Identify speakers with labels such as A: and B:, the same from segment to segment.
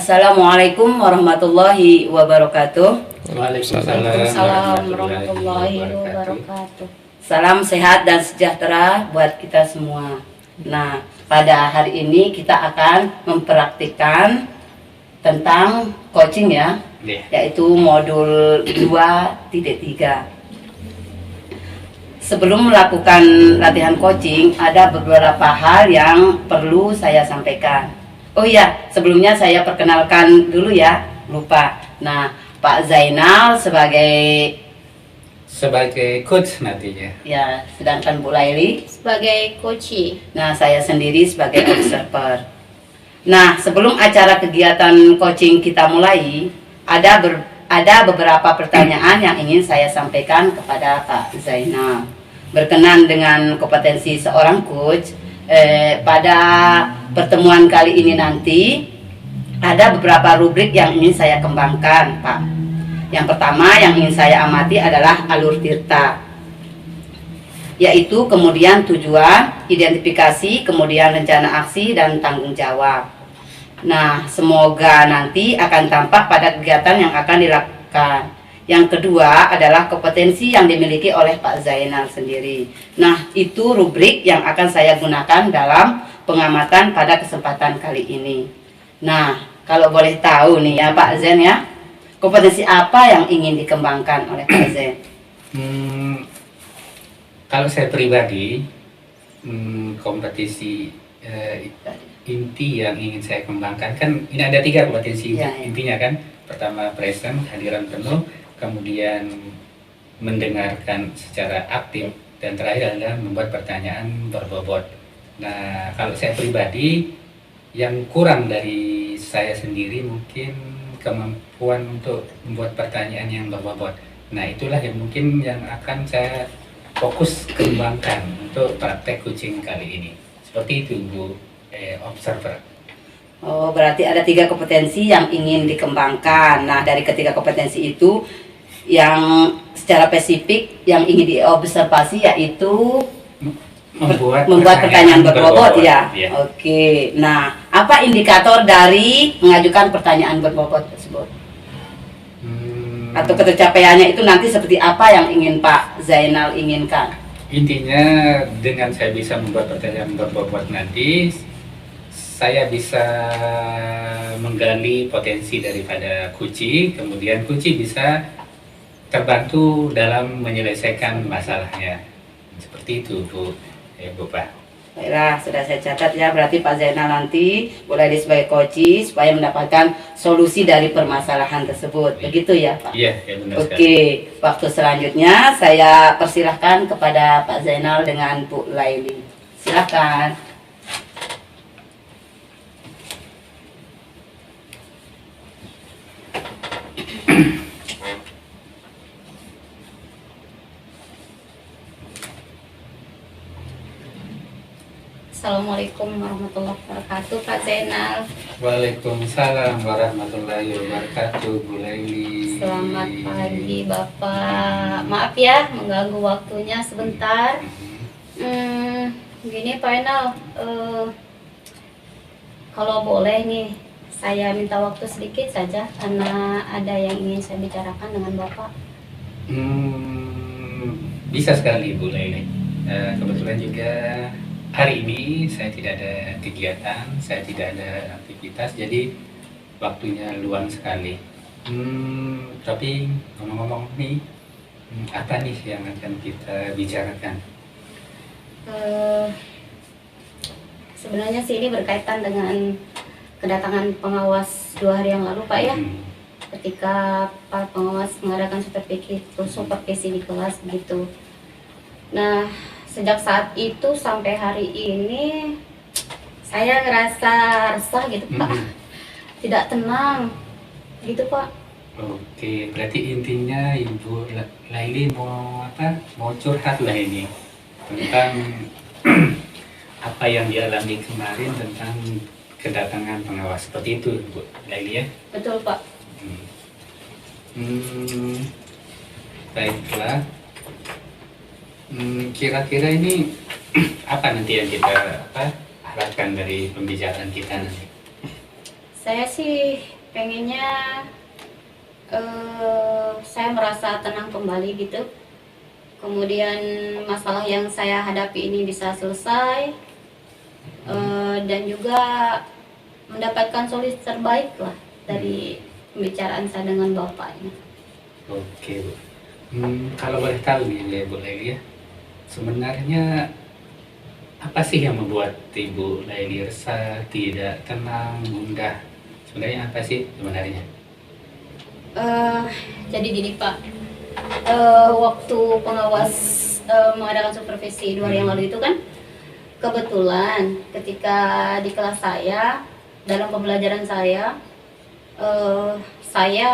A: Assalamualaikum warahmatullahi wabarakatuh.
B: Waalaikumsalam warahmatullahi wabarakatuh.
A: Salam sehat dan sejahtera buat kita semua. Nah, pada hari ini kita akan mempraktikkan tentang coaching ya, yaitu modul 2.3. Sebelum melakukan latihan coaching, ada beberapa hal yang perlu saya sampaikan. Oh iya, sebelumnya saya perkenalkan dulu ya, lupa. Nah, Pak Zainal sebagai
B: coach nantinya.
A: Ya, sedangkan Bu Laili
C: sebagai coach.
A: Nah, saya sendiri sebagai observer. Nah, sebelum acara kegiatan coaching kita mulai, ada beberapa pertanyaan yang ingin saya sampaikan kepada Pak Zainal. Berkenan dengan kompetensi seorang coach, pada pertemuan kali ini nanti ada beberapa rubrik yang ingin saya kembangkan, Pak. Yang pertama yang ingin saya amati adalah alur tirta, yaitu kemudian tujuan, identifikasi, kemudian rencana aksi, dan tanggung jawab. Nah, semoga nanti akan tampak pada kegiatan yang akan dilakukan. Yang kedua adalah kompetensi yang dimiliki oleh Pak Zainal sendiri. Nah, itu rubrik yang akan saya gunakan dalam pengamatan pada kesempatan kali ini. Nah, kalau boleh tahu nih ya Pak Zain ya, kompetensi apa yang ingin dikembangkan oleh Pak Zain?
B: Kalau saya pribadi, kompetisi inti yang ingin saya kembangkan, kan ini ada 3 kompetensi intinya kan. Pertama, present, hadiran penuh, kemudian mendengarkan secara aktif, dan terakhir adalah membuat pertanyaan berbobot. Nah, kalau saya pribadi, yang kurang dari saya sendiri mungkin kemampuan untuk membuat pertanyaan yang berbobot. Nah, itulah yang mungkin yang akan saya fokus kembangkan untuk praktek coaching kali ini. Seperti itu, Bu observer.
A: Oh, berarti ada 3 kompetensi yang ingin dikembangkan. Nah, dari ketiga kompetensi itu, yang secara spesifik yang ingin diobservasi yaitu membuat pertanyaan berbobot ya. Oke. Nah, apa indikator dari mengajukan pertanyaan berbobot tersebut? Atau ketercapaiannya itu nanti seperti apa yang ingin Pak Zainal inginkan?
B: Intinya dengan saya bisa membuat pertanyaan berbobot nanti, saya bisa menggali potensi daripada Kuci, kemudian Kuci bisa terbantu dalam menyelesaikan masalahnya. Seperti itu, Bu. Pak.
A: Baiklah, sudah saya catat ya. Berarti Pak Zainal nanti boleh sebagai coach supaya mendapatkan solusi dari permasalahan tersebut. Begitu ya, Pak?
B: Iya, ya benar.
A: Oke, waktu selanjutnya saya persilahkan kepada Pak Zainal dengan Bu Laili. Silakan.
C: Assalamualaikum warahmatullahi wabarakatuh, Pak Zainal.
B: Waalaikumsalam warahmatullahi wabarakatuh, Bu Laili.
C: Selamat pagi, Bapak. Maaf ya mengganggu waktunya sebentar. Gini Pak Zainal, kalau boleh nih, saya minta waktu sedikit saja karena ada yang ingin saya bicarakan dengan Bapak.
B: Bisa sekali, Bu Laili. Kebetulan juga hari ini saya tidak ada kegiatan, saya tidak ada aktivitas, jadi waktunya luang sekali. Tapi ngomong-ngomong nih, apa nih yang akan kita bicarakan?
C: Sebenarnya sih ini berkaitan dengan kedatangan pengawas 2 hari yang lalu, Pak ya. Ketika Pak pengawas mengadakan supervisi di kelas begitu. Nah, sejak saat itu sampai hari ini saya ngerasa resah gitu, Pak. Tidak tenang gitu, Pak.
B: Oke, berarti intinya Ibu Laili mau curhat lah ini tentang apa yang dialami kemarin tentang kedatangan pengawas. Seperti itu, Bu Laili ya?
C: Betul, Pak.
B: Baiklah. Kira-kira ini apa nanti yang kita harapkan dari pembicaraan kita nanti?
C: Saya sih pengennya saya merasa tenang kembali gitu. Kemudian masalah yang saya hadapi ini bisa selesai, dan juga mendapatkan solusi terbaik lah dari pembicaraan saya dengan Bapak ini.
B: Oke, Bu. Kalau boleh tahu nih ya, Bu Laili ya, sebenarnya apa sih yang membuat Ibu Laili resah, tidak tenang, gundah? Sebenarnya apa sih sebenarnya?
C: Jadi gini Pak, waktu pengawas mengadakan supervisi 2 hari yang lalu itu kan, kebetulan ketika di kelas saya, dalam pembelajaran saya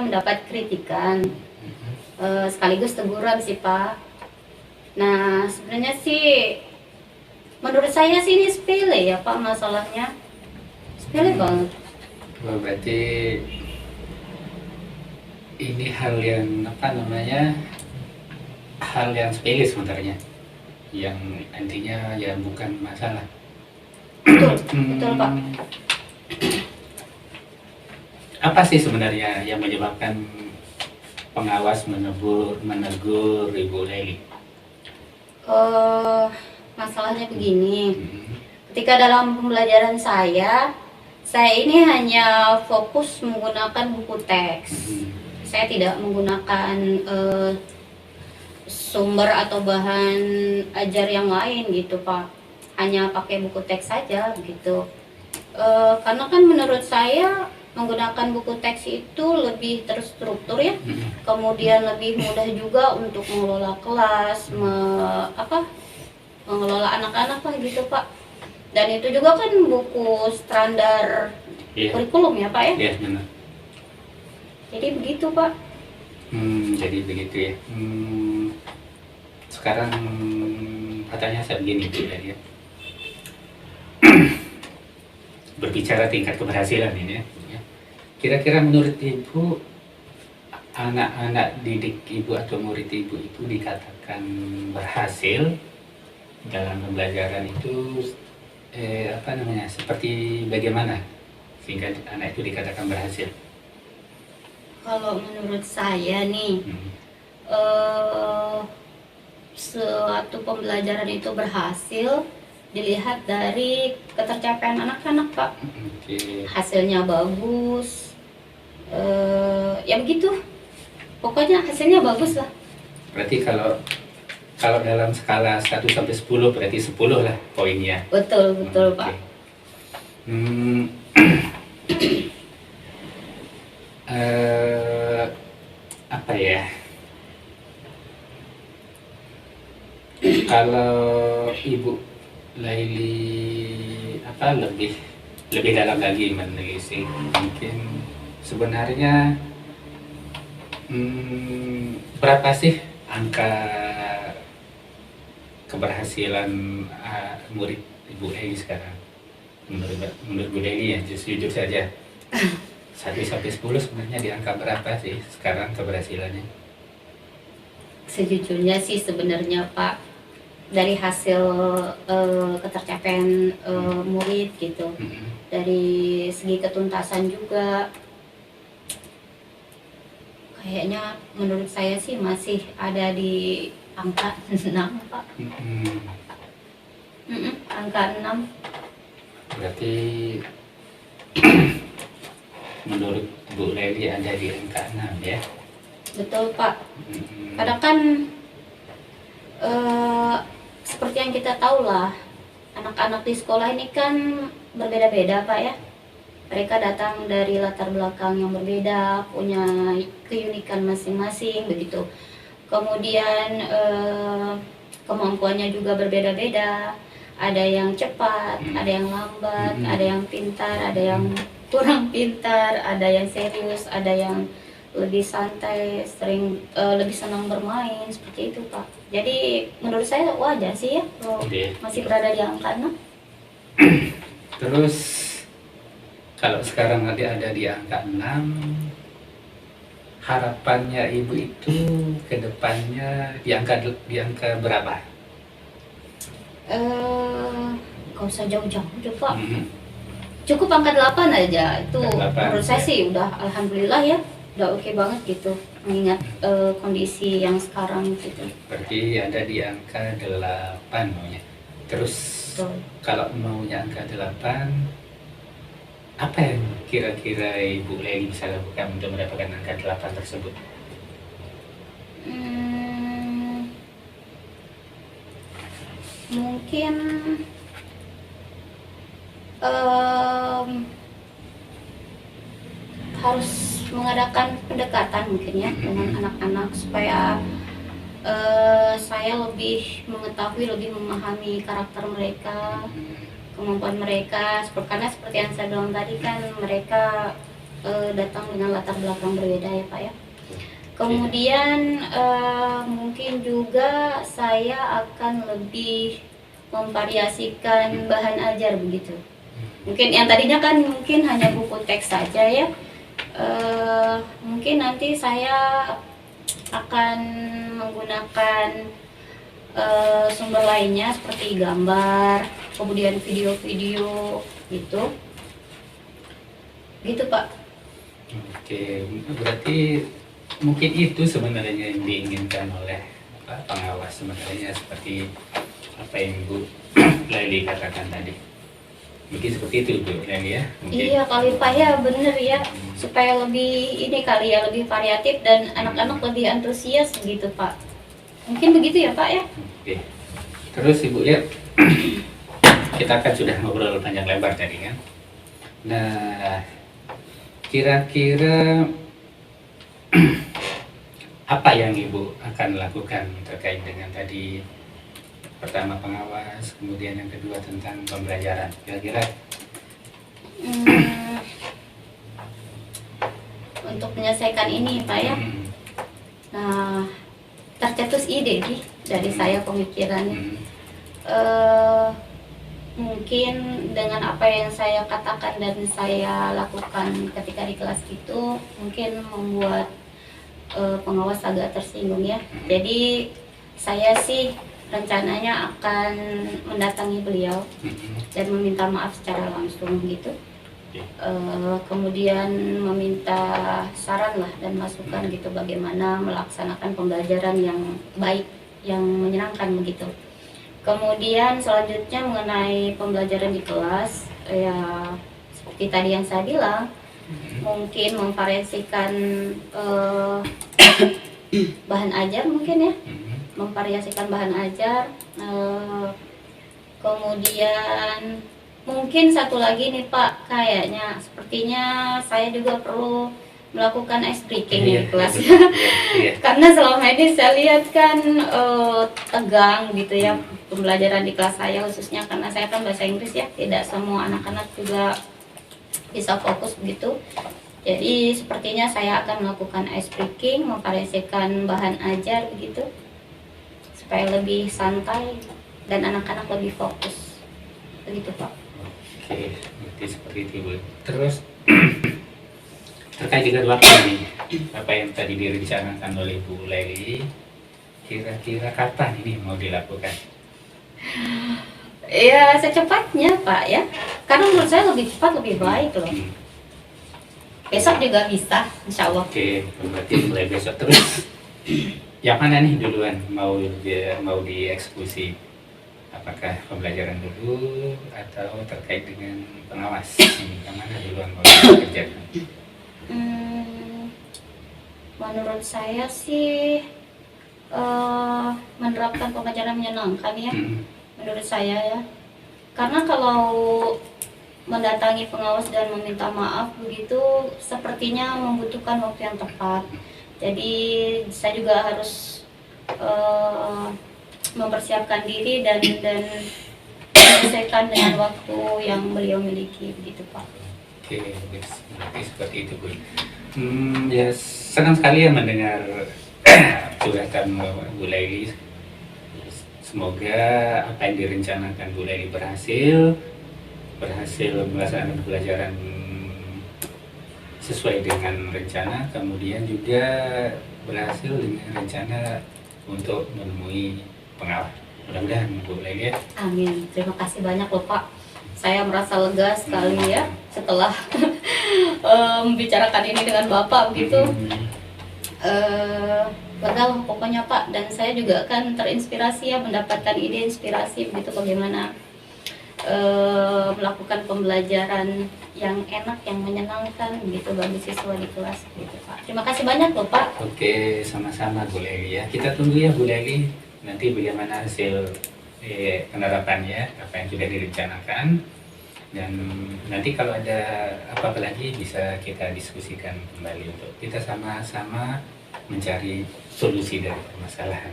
C: mendapat kritikan, sekaligus teguran sih Pak. Nah sebenarnya sih menurut saya sih ini sepele ya Pak, masalahnya sepele banget.
B: Oh, berarti ini hal yang hal yang sepele sebenarnya, yang intinya ya bukan masalah.
C: Betul Pak.
B: Apa sih sebenarnya yang menyebabkan pengawas menegur Ibu Laili?
C: Masalahnya begini, ketika dalam pembelajaran saya ini hanya fokus menggunakan buku teks. Saya tidak menggunakan sumber atau bahan ajar yang lain gitu Pak, hanya pakai buku teks saja gitu. Karena kan menurut saya menggunakan buku teks itu lebih terstruktur ya, kemudian lebih mudah juga untuk mengelola kelas, mengelola anak-anak lah gitu Pak. Dan itu juga kan buku standar kurikulum ya Pak ya.
B: Iya, benar.
C: Jadi begitu Pak.
B: Jadi begitu ya. Sekarang katanya saya begini Bu ya. Berbicara tingkat keberhasilan ini ya. Kira-kira menurut Ibu, anak-anak didik Ibu atau murid Ibu itu dikatakan berhasil dalam pembelajaran itu seperti bagaimana sehingga anak itu dikatakan berhasil?
C: Kalau menurut saya nih, suatu pembelajaran itu berhasil dilihat dari ketercapaian anak-anak Pak. Hasilnya bagus, ya begitu. Pokoknya hasilnya bagus lah.
B: Berarti kalau dalam skala 1 sampai 10 berarti 10 lah poinnya.
C: Betul Pak.
B: Apa ya? Kalau Ibu Laili lebih dalam lagi menelisik, mungkin sebenarnya berapa sih angka keberhasilan murid Ibu Laili sekarang? Menurut Bu Laili ya, jujur saja. 1 sampai 10 sebenarnya di angka berapa sih sekarang keberhasilannya?
C: Sejujurnya sih sebenarnya Pak, dari hasil ketercapaian murid gitu, dari segi ketuntasan juga, kayaknya menurut saya sih masih ada di angka 6 Pak. Angka 6.
B: Berarti menurut Bu Laili ada di angka 6 ya?
C: Betul Pak. Kadang kan seperti yang kita tahu lah, anak-anak di sekolah ini kan berbeda-beda Pak ya. Mereka datang dari latar belakang yang berbeda, punya keunikan masing-masing begitu. Kemudian kemampuannya juga berbeda-beda. Ada yang cepat, ada yang lambat, ada yang pintar, ada yang kurang pintar, ada yang serius, ada yang lebih santai, lebih senang bermain, seperti itu Pak. Jadi menurut saya wajar sih ya kalau masih berada di angka 6.
B: Terus kalau sekarang ada di angka 6, harapannya Ibu itu ke depannya di angka berapa?
C: Gak usah jauh-jauh deh Pak. cukup angka 8 aja itu.
B: Angka 8,
C: Menurut saya
B: ya.
C: sih udah alhamdulillah ya, udah oke banget gitu mengingat kondisi yang sekarang gitu.
B: Berarti ada di angka 8 maunya. Terus
C: Betul.
B: kalau maunya angka 8, apa yang kira-kira Ibu Leli bisa lakukan untuk mendapatkan angka 8 tersebut?
C: Mungkin harus mengadakan pendekatan mungkin ya dengan anak-anak supaya saya lebih mengetahui, lebih memahami karakter mereka, kemampuan mereka. Karena seperti yang saya bilang tadi kan mereka datang dengan latar belakang berbeda ya Pak ya. Kemudian mungkin juga saya akan lebih memvariasikan bahan ajar begitu. Mungkin yang tadinya kan mungkin hanya buku teks saja ya. Mungkin nanti saya akan menggunakan sumber lainnya seperti gambar, kemudian video-video gitu Pak.
B: Oke, berarti mungkin itu sebenarnya yang diinginkan oleh pengawas sebenarnya, seperti apa yang Bu Leli katakan tadi. Mungkin seperti itu Bu Leli ya. Mungkin.
C: Iya kali Pak ya, bener ya, supaya lebih ini kali ya, lebih variatif dan anak-anak lebih antusias gitu Pak. Mungkin begitu ya Pak ya.
B: Oke. Terus Ibu lihat kita kan sudah ngobrol panjang lebar tadi kan. Nah, kira-kira apa yang Ibu akan lakukan terkait dengan tadi, pertama pengawas, kemudian yang kedua tentang pembelajaran, kira-kira?
C: Untuk menyelesaikan ini Pak ya. Nah, tercetus ide nih dari saya pemikirannya. Mungkin dengan apa yang saya katakan dan saya lakukan ketika di kelas itu mungkin membuat pengawas agak tersinggung ya. Jadi saya sih rencananya akan mendatangi beliau dan meminta maaf secara langsung gitu. Kemudian meminta saran lah dan masukan gitu bagaimana melaksanakan pembelajaran yang baik, yang menyenangkan begitu. Kemudian selanjutnya mengenai pembelajaran di kelas, ya seperti tadi yang saya bilang, mungkin memvariasikan bahan ajar mungkin ya, memvariasikan bahan ajar. Kemudian mungkin satu lagi nih Pak, kayaknya sepertinya saya juga perlu melakukan ice breaking di kelas. Karena selama ini saya lihat kan tegang gitu ya pembelajaran di kelas saya, khususnya karena saya kan bahasa Inggris ya, tidak semua anak-anak juga bisa fokus begitu. Jadi sepertinya saya akan melakukan ice breaking, memvariasikan bahan ajar begitu supaya lebih santai dan anak-anak lebih fokus begitu Pak.
B: Oke, berarti seperti itu Bu. Terus terkait dengan waktu nih, apa yang tadi direncanakan oleh Bu Leli, kira-kira kapan ini mau dilakukan?
C: Ya secepatnya Pak ya, karena menurut saya lebih cepat lebih baik loh. Besok juga bisa, insya Allah.
B: Oke, berarti mulai besok. Terus yang mana nih duluan mau dieksekusi? Apakah pembelajaran dulu atau terkait dengan pengawas? Yang mana duluan mau dikerjakan?
C: Menurut saya sih menerapkan pembelajaran menyenangkan ya. Menurut saya ya. Karena kalau mendatangi pengawas dan meminta maaf begitu sepertinya membutuhkan waktu yang tepat. Jadi saya juga harus mempersiapkan diri dan menyelesaikan dengan waktu yang beliau miliki begitu Pak.
B: Oke, berarti seperti itu Bu. Ya senang sekali ya mendengar curhatan Bu Leli. Semoga apa yang direncanakan Bu Leli berhasil melaksanakan pembelajaran sesuai dengan rencana, kemudian juga berhasil dengan rencana untuk menemui pengawas. Mudah-mudahan Bu Leli ya.
C: Amin. Terima kasih banyak loh Pak. saya merasa lega sekali ya setelah membicarakan ini dengan Bapak begitu. Lega lah pokoknya Pak, dan saya juga akan terinspirasi ya, mendapatkan ide inspirasi begitu bagaimana melakukan pembelajaran yang enak, yang menyenangkan begitu bagi siswa di kelas gitu Pak. Terima kasih banyak loh Pak.
B: Oke, sama-sama Bu Leli ya. Kita tunggu ya Bu Leli nanti bagaimana hasil penerapannya, apa yang sudah direncanakan, dan nanti kalau ada apa-apa lagi bisa kita diskusikan kembali untuk kita sama-sama mencari solusi dari permasalahan.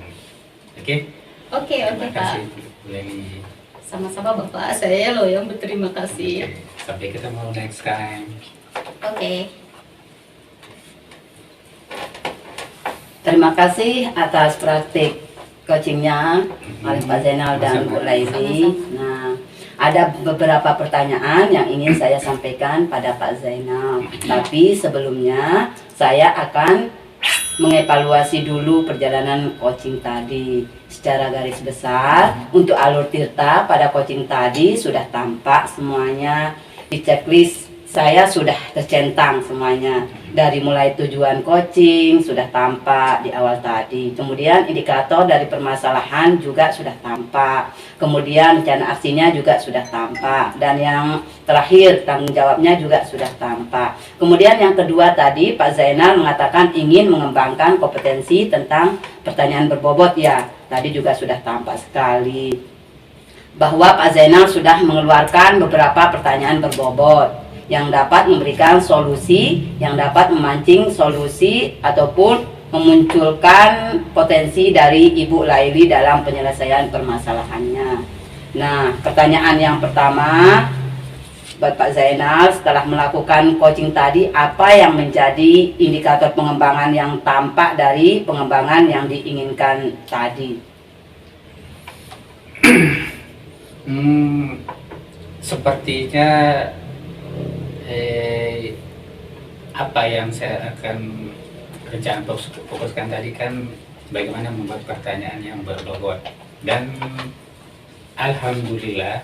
B: Oke?
C: Oke
B: Terima
C: Pak.
B: kasih Bu Leli.
C: Sama-sama Bapak, saya loh yang berterima kasih.
B: Oke, sampai ketemu next time.
C: Oke.
A: Terima kasih atas praktik coachingnya oleh Pak Zainal dan Bu Laili. Nah, ada beberapa pertanyaan yang ingin saya sampaikan pada Pak Zainal. Tapi sebelumnya saya akan mengevaluasi dulu perjalanan coaching tadi. Secara garis besar, untuk alur tirta pada coaching tadi sudah tampak semuanya. Di checklist saya sudah tercentang semuanya. Dari mulai tujuan coaching sudah tampak di awal tadi. Kemudian indikator dari permasalahan juga sudah tampak. Kemudian rencana aksinya juga sudah tampak. Dan yang terakhir tanggung jawabnya juga sudah tampak. Kemudian yang kedua tadi Pak Zainal mengatakan ingin mengembangkan kompetensi tentang pertanyaan berbobot ya. Tadi juga sudah tampak sekali bahwa Pak Zainal sudah mengeluarkan beberapa pertanyaan berbobot yang dapat memberikan solusi, yang dapat memancing solusi ataupun memunculkan potensi dari Ibu Laili dalam penyelesaian permasalahannya. Nah, pertanyaan yang pertama buat Pak Zainal, setelah melakukan coaching tadi, apa yang menjadi indikator pengembangan yang tampak dari pengembangan yang diinginkan tadi?
B: Sepertinya apa yang saya akan rencana fokuskan tadi kan bagaimana membuat pertanyaan yang berbobot, dan alhamdulillah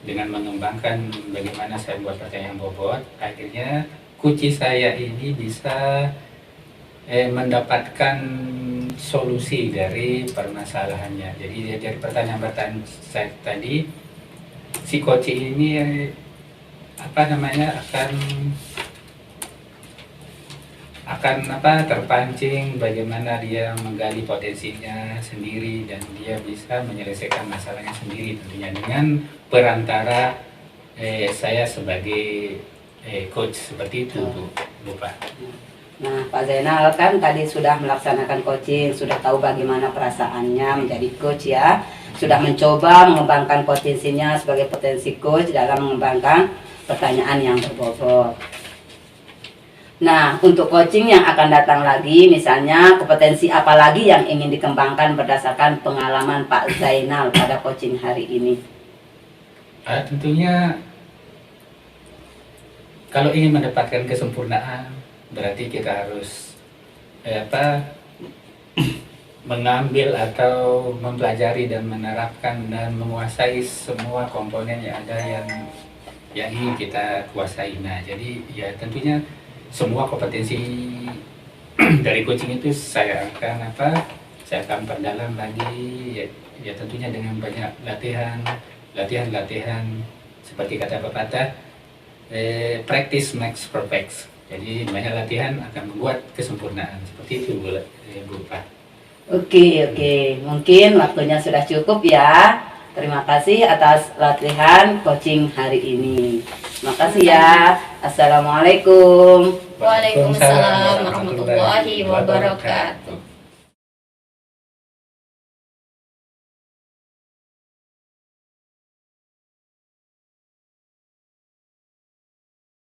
B: dengan mengembangkan bagaimana saya membuat pertanyaan yang bobot, akhirnya kunci saya ini bisa mendapatkan solusi dari permasalahannya. Jadi dari pertanyaan-pertanyaan saya tadi, si coach ini akan terpancing bagaimana dia menggali potensinya sendiri dan dia bisa menyelesaikan masalahnya sendiri, tentunya dengan perantara saya sebagai coach seperti itu, Bu Pak.
A: Nah, Pak Zainal kan tadi sudah melaksanakan coaching, sudah tahu bagaimana perasaannya menjadi coach ya, sudah mencoba mengembangkan potensinya sebagai potensi coach dalam mengembangkan pertanyaan yang berbobot. Nah, untuk coaching yang akan datang lagi, misalnya kompetensi apa lagi yang ingin dikembangkan berdasarkan pengalaman Pak Zainal pada coaching hari ini?
B: Tentunya kalau ingin mendapatkan kesempurnaan, berarti kita harus mengambil atau mempelajari dan menerapkan dan menguasai semua komponen yang ada yang ingin kita kuasai. Nah, jadi ya tentunya semua kompetensi dari coaching itu saya akan perdalam lagi ya tentunya dengan banyak latihan seperti kata pepatah, practice makes perfect. Jadi banyak latihan akan membuat kesempurnaan, seperti itu Bu Pak.
A: Oke, mungkin waktunya sudah cukup ya. Terima kasih atas latihan coaching hari ini. Terima kasih ya. Assalamualaikum.
C: Waalaikumsalam warahmatullahi wabarakatuh.